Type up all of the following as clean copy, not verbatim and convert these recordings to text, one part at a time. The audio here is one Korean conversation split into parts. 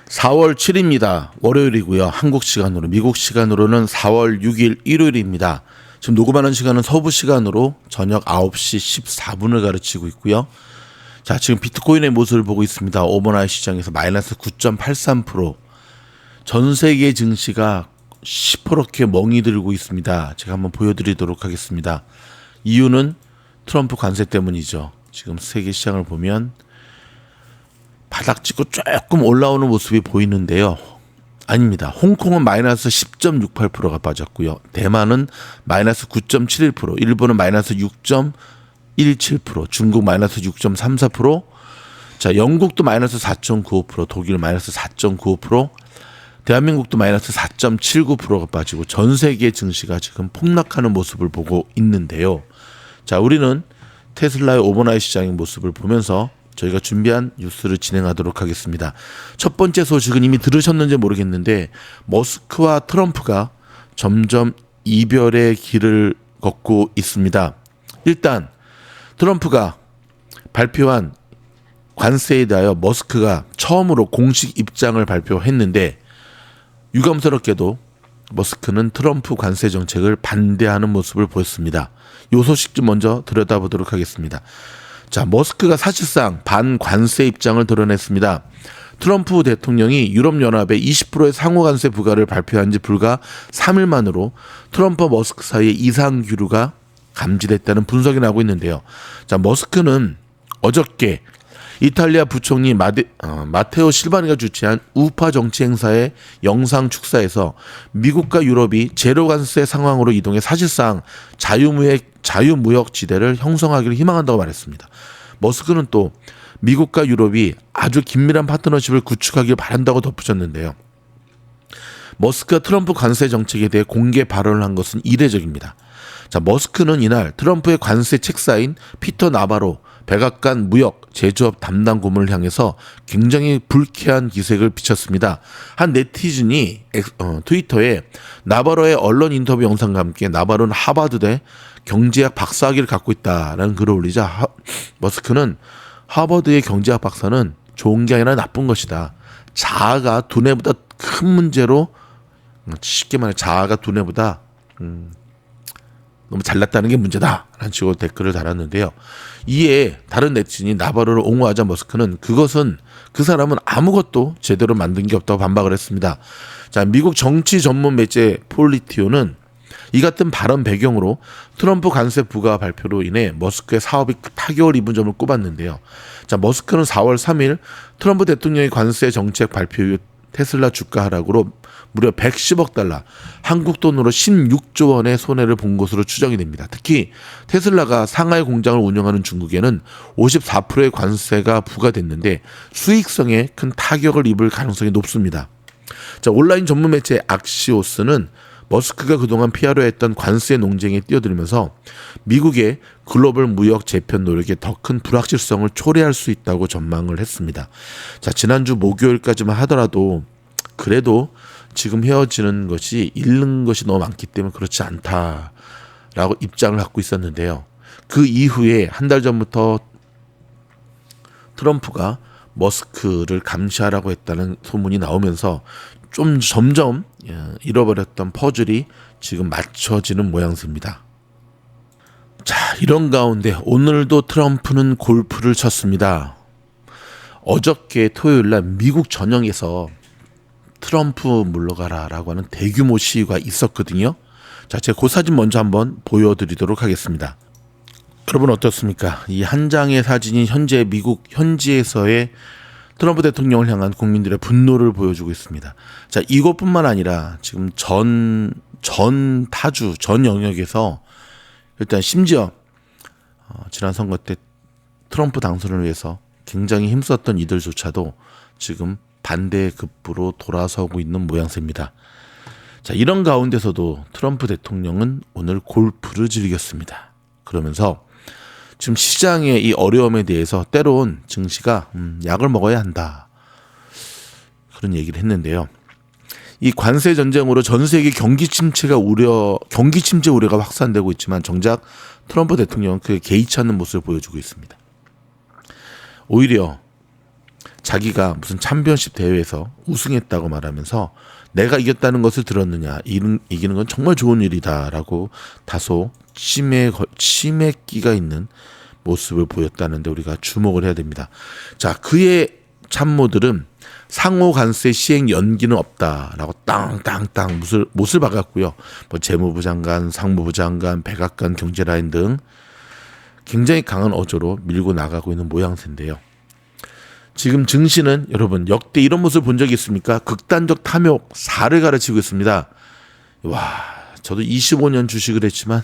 4월 7일입니다. 월요일이고요. 한국 시간으로, 미국 시간으로는 4월 6일 일요일입니다. 지금 녹음하는 시간은 서부 시간으로 저녁 9시 14분을 가르치고 있고요. 자, 지금 비트코인의 모습을 보고 있습니다. 오버나잇 시장에서 마이너스 9.83%. 전 세계 증시가 시퍼렇게 멍이 들고 있습니다. 제가 한번 보여드리도록 하겠습니다. 이유는 트럼프 관세 때문이죠. 지금 세계 시장을 보면 바닥 찍고 조금 올라오는 모습이 보이는데요. 아닙니다. 홍콩은 마이너스 10.68%가 빠졌고요. 대만은 마이너스 9.71%, 일본은 마이너스 6.17%, 중국 마이너스 6.34%, 자, 영국도 마이너스 4.95%, 독일 마이너스 4.95%, 대한민국도 마이너스 4.79%가 빠지고 전 세계 증시가 지금 폭락하는 모습을 보고 있는데요. 자, 우리는 테슬라의 오버나잇 시장의 모습을 보면서 저희가 준비한 뉴스를 진행하도록 하겠습니다. 첫 번째 소식은 이미 들으셨는지 모르겠는데 머스크와 트럼프가 점점 이별의 길을 걷고 있습니다. 일단 트럼프가 발표한 관세에 대하여 머스크가 처음으로 공식 입장을 발표했는데 유감스럽게도 머스크는 트럼프 관세 정책을 반대하는 모습을 보였습니다. 이 소식 좀 먼저 들여다보도록 하겠습니다. 자, 머스크가 사실상 반관세 입장을 드러냈습니다. 트럼프 대통령이 유럽연합에 20%의 상호관세 부과를 발표한 지 불과 3일 만으로 트럼프와 머스크 사이의 이상규류가 감지됐다는 분석이 나오고 있는데요. 자, 머스크는 어저께 이탈리아 부총리 마테오 실바니가 주최한 우파 정치 행사의 영상 축사에서 미국과 유럽이 제로 관세 상황으로 이동해 사실상 자유무역 지대를 형성하기를 희망한다고 말했습니다. 머스크는 또 미국과 유럽이 아주 긴밀한 파트너십을 구축하길 바란다고 덧붙였는데요. 머스크가 트럼프 관세 정책에 대해 공개 발언을 한 것은 이례적입니다. 자, 머스크는 이날 트럼프의 관세 책사인 피터 나바로 백악관 무역 제조업 담당 고문을 향해서 굉장히 불쾌한 기색을 비쳤습니다. 한 네티즌이 트위터에 나바로의 언론 인터뷰 영상과 함께 나바로는 하버드대 경제학 박사학위를 갖고 있다라는 글을 올리자 머스크는 하버드의 경제학 박사는 좋은 게 아니라 나쁜 것이다. 자아가 두뇌보다 큰 문제로, 쉽게 말해 자아가 두뇌보다 너무 잘났다는 게 문제다 라는 식으로 댓글을 달았는데요. 이에 다른 네티즌이 나바로를 옹호하자 머스크는 그 사람은 아무것도 제대로 만든 게 없다고 반박을 했습니다. 자, 미국 정치 전문 매체 폴리티오는 이 같은 발언 배경으로 트럼프 관세 부과 발표로 인해 머스크의 사업이 타격을 입은 점을 꼽았는데요. 자, 머스크는 4월 3일 트럼프 대통령의 관세 정책 발표 이후 테슬라 주가 하락으로 무려 110억 달러, 한국 돈으로 16조 원의 손해를 본 것으로 추정이 됩니다. 특히 테슬라가 상하이 공장을 운영하는 중국에는 54%의 관세가 부과됐는데 수익성에 큰 타격을 입을 가능성이 높습니다. 자, 온라인 전문 매체 악시오스는 머스크가 그동안 피하려 했던 관세 논쟁에 뛰어들면서 미국의 글로벌 무역 재편 노력에 더 큰 불확실성을 초래할 수 있다고 전망을 했습니다. 자, 지난주 목요일까지만 하더라도 그래도 지금 헤어지는 것이 잃는 것이 너무 많기 때문에 그렇지 않다라고 입장을 갖고 있었는데요. 그 이후에 한 달 전부터 트럼프가 머스크를 감시하라고 했다는 소문이 나오면서 좀 점점 잃어버렸던 퍼즐이 지금 맞춰지는 모양새입니다. 자, 이런 가운데 오늘도 트럼프는 골프를 쳤습니다. 어저께 토요일날 미국 전역에서 트럼프 물러가라라고 하는 대규모 시위가 있었거든요. 자, 제가 그 사진 먼저 한번 보여드리도록 하겠습니다. 여러분 어떻습니까? 이 한 장의 사진이 현재 미국 현지에서의 트럼프 대통령을 향한 국민들의 분노를 보여주고 있습니다. 자, 이것뿐만 아니라 지금 전 영역에서 일단 심지어 지난 선거 때 트럼프 당선을 위해서 굉장히 힘썼던 이들조차도 지금 반대의 급부로 돌아서고 있는 모양새입니다. 자, 이런 가운데서도 트럼프 대통령은 오늘 골프를 즐겼습니다. 그러면서 지금 시장의 이 어려움에 대해서 때론 증시가 약을 먹어야 한다, 그런 얘기를 했는데요. 이 관세 전쟁으로 전 세계 경기 침체 우려가 확산되고 있지만 정작 트럼프 대통령은 그에 개의치 않는 모습을 보여주고 있습니다. 오히려 자기가 무슨 챔피언십 대회에서 우승했다고 말하면서 내가 이겼다는 것을 들었느냐, 이기는 건 정말 좋은 일이다라고 다소 치맥기가 있는 모습을 보였다는데 우리가 주목을 해야 됩니다. 자, 그의 참모들은 상호 관세 시행 연기는 없다라고 땅땅땅 못을 박았고요. 뭐 재무부 장관, 상무부 장관, 백악관 경제라인 등 굉장히 강한 어조로 밀고 나가고 있는 모양새인데요. 지금 증시는 여러분 역대 이런 모습을 본 적이 있습니까? 극단적 탐욕 4를 가르치고 있습니다. 와, 저도 25년 주식을 했지만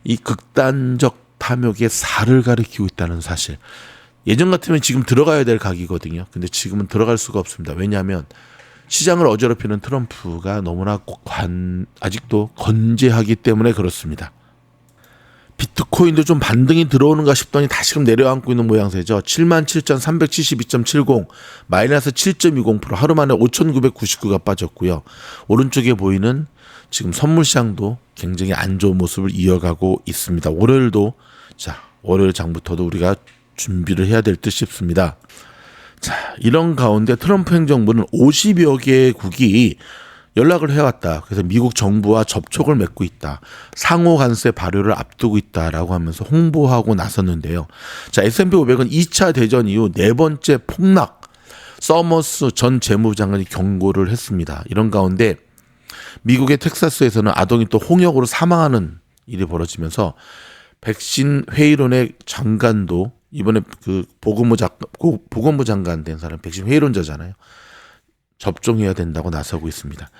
이 극단적 탐욕의 4를 가리키고 있다는 사실. 예전 같으면 지금 들어가야 될 각이거든요. 근데 지금은 들어갈 수가 없습니다. 왜냐하면 시장을 어지럽히는 트럼프가 너무나 아직도 건재하기 때문에 그렇습니다. 비트코인도 좀 반등이 들어오는가 싶더니 다시금 내려앉고 있는 모양새죠. 77,372.70 마이너스 7.20% 하루 만에 5,999가 빠졌고요. 오른쪽에 보이는 지금 선물시장도 굉장히 안 좋은 모습을 이어가고 있습니다. 월요일 장부터도 우리가 준비를 해야 될 듯 싶습니다. 자, 이런 가운데 트럼프 행정부는 50여 개국이 연락을 해왔다. 그래서 미국 정부와 접촉을 맺고 있다. 상호 관세 발효를 앞두고 있다라고 하면서 홍보하고 나섰는데요. 자, S&P 500은 2차 대전 이후 네 번째 폭락. 서머스 전 재무부 장관이 경고를 했습니다. 이런 가운데 미국의 텍사스에서는 아동이 또 홍역으로 사망하는 일이 벌어지면서 백신 회의론의 장관도 이번에 그 보건부 장관 된 사람 백신 회의론자잖아요. 접종해야 된다고 나서고 있습니다.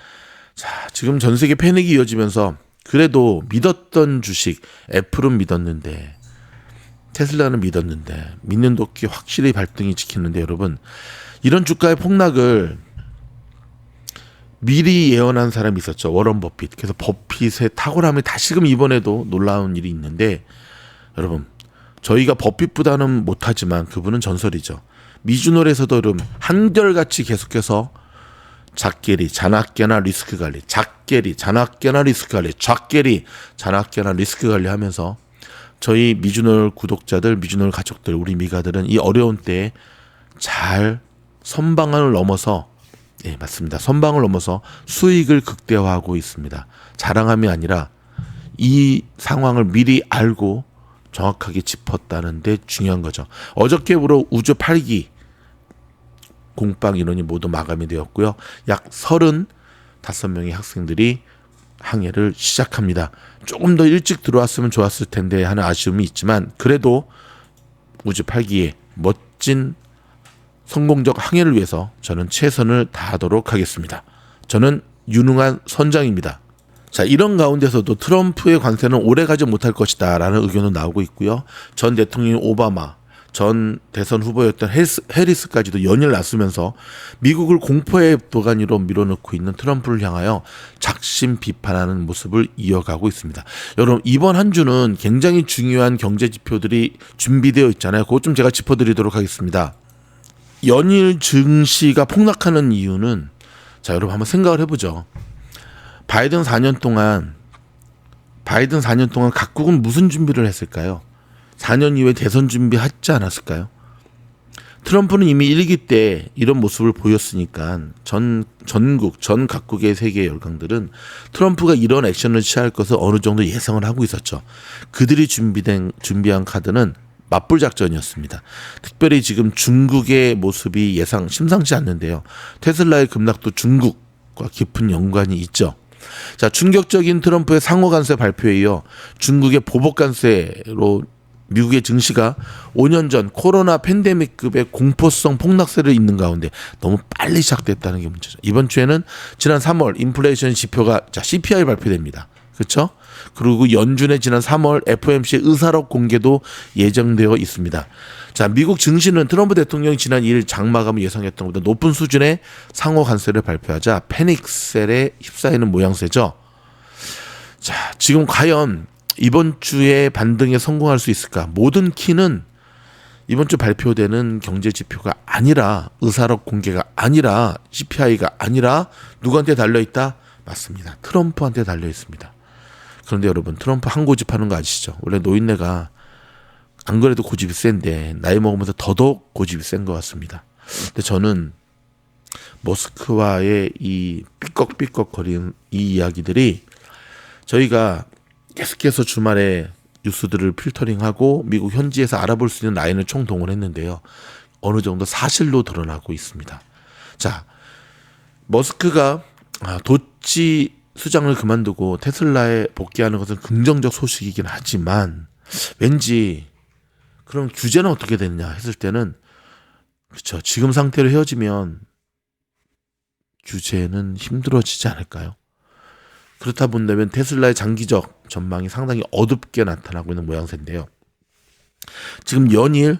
자, 지금 전 세계 패닉이 이어지면서 그래도 믿었던 주식, 애플은 믿었는데, 테슬라는 믿었는데, 믿는 도끼 확실히 발등이 지키는데 여러분, 이런 주가의 폭락을 미리 예언한 사람이 있었죠. 워런 버핏. 그래서 버핏의 탁월함이 다시금 이번에도 놀라운 일이 있는데 여러분, 저희가 버핏보다는 못하지만 그분은 전설이죠. 미주놀에서도 여러분 한결같이 계속해서 작게리, 잔악계나 리스크 관리, 작게리, 잔악계나 리스크 관리, 작게리, 잔악계나 리스크 관리 하면서 저희 미주놀 구독자들, 미주놀 가족들, 우리 미가들은 이 어려운 때에 잘 선방을 넘어서 맞습니다. 선방을 넘어서 수익을 극대화하고 있습니다. 자랑함이 아니라 이 상황을 미리 알고 정확하게 짚었다는 데 중요한 거죠. 어저께부로 우주 8기 공방 인원이 모두 마감이 되었고요. 약 35명의 학생들이 항해를 시작합니다. 조금 더 일찍 들어왔으면 좋았을 텐데 하는 아쉬움이 있지만 그래도 우주 8기의 멋진 성공적 항해를 위해서 저는 최선을 다하도록 하겠습니다. 저는 유능한 선장입니다. 자, 이런 가운데서도 트럼프의 관세는 오래가지 못할 것이다 라는 의견도 나오고 있고요. 전 대통령 오바마, 전 대선 후보였던 해리스까지도 연일 났으면서 미국을 공포의 도가니로 밀어넣고 있는 트럼프를 향하여 작심 비판하는 모습을 이어가고 있습니다. 여러분, 이번 한 주는 굉장히 중요한 경제 지표들이 준비되어 있잖아요. 그것 좀 제가 짚어드리도록 하겠습니다. 연일 증시가 폭락하는 이유는 자, 여러분 한번 생각을 해보죠. 바이든 4년 동안 각국은 무슨 준비를 했을까요? 4년 이후에 대선 준비하지 않았을까요? 트럼프는 이미 1기 때 이런 모습을 보였으니까 전 각국의 세계 열강들은 트럼프가 이런 액션을 취할 것을 어느 정도 예상을 하고 있었죠. 그들이 준비한 카드는 맞불 작전이었습니다. 특별히 지금 중국의 모습이 심상치 않는데요. 테슬라의 급락도 중국과 깊은 연관이 있죠. 자, 충격적인 트럼프의 상호 관세 발표에 이어 중국의 보복 관세로 미국의 증시가 5년 전 코로나 팬데믹급의 공포성 폭락세를 잇는 가운데 너무 빨리 시작됐다는 게 문제죠. 이번 주에는 지난 3월 인플레이션 지표가 CPI 발표됩니다. 그렇죠? 그리고 연준의 지난 3월 FOMC의 의사록 공개도 예정되어 있습니다. 자, 미국 증시는 트럼프 대통령이 지난 2일 장마감을 예상했던 것보다 높은 수준의 상호 관세를 발표하자 패닉셀에 휩싸이는 모양새죠. 자, 지금 과연 이번 주에 반등에 성공할 수 있을까? 모든 키는 이번 주 발표되는 경제 지표가 아니라 의사록 공개가 아니라 CPI가 아니라 누구한테 달려있다? 맞습니다. 트럼프한테 달려있습니다. 그런데 여러분, 트럼프 한 고집하는 거 아시죠? 원래 노인네가 안 그래도 고집이 센데 나이 먹으면서 더더욱 고집이 센 것 같습니다. 근데 저는 머스크와의 이 삐걱삐걱거리는 이 이야기들이 저희가 계속해서 주말에 뉴스들을 필터링하고 미국 현지에서 알아볼 수 있는 라인을 총동원했는데요. 어느 정도 사실로 드러나고 있습니다. 자, 머스크가 도치 수장을 그만두고 테슬라에 복귀하는 것은 긍정적 소식이긴 하지만 왠지 그럼 규제는 어떻게 되느냐 했을 때는 그렇죠. 지금 상태로 헤어지면 규제는 힘들어지지 않을까요? 그렇다 본다면 테슬라의 장기적 전망이 상당히 어둡게 나타나고 있는 모양새인데요. 지금 연일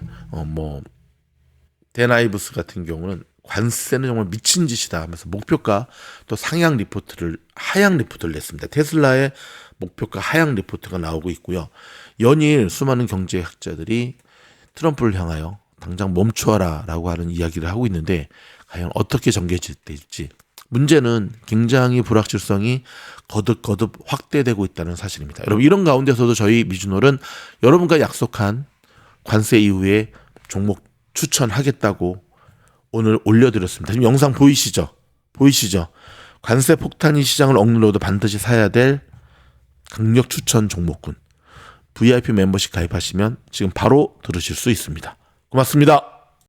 댄 아이브스 같은 경우는 관세는 정말 미친 짓이다 하면서 목표가 또 하향 리포트를 냈습니다. 테슬라의 목표가 하향 리포트가 나오고 있고요. 연일 수많은 경제학자들이 트럼프를 향하여 당장 멈춰라 라고 하는 이야기를 하고 있는데 과연 어떻게 전개될지 문제는 굉장히 불확실성이 거듭 확대되고 있다는 사실입니다. 여러분 이런 가운데서도 저희 미주놀은 여러분과 약속한 관세 이후에 종목 추천하겠다고 오늘 올려드렸습니다. 지금 영상 보이시죠? 관세 폭탄이 시장을 억눌러도 반드시 사야 될 강력 추천 종목군. VIP 멤버십 가입하시면 지금 바로 들으실 수 있습니다. 고맙습니다.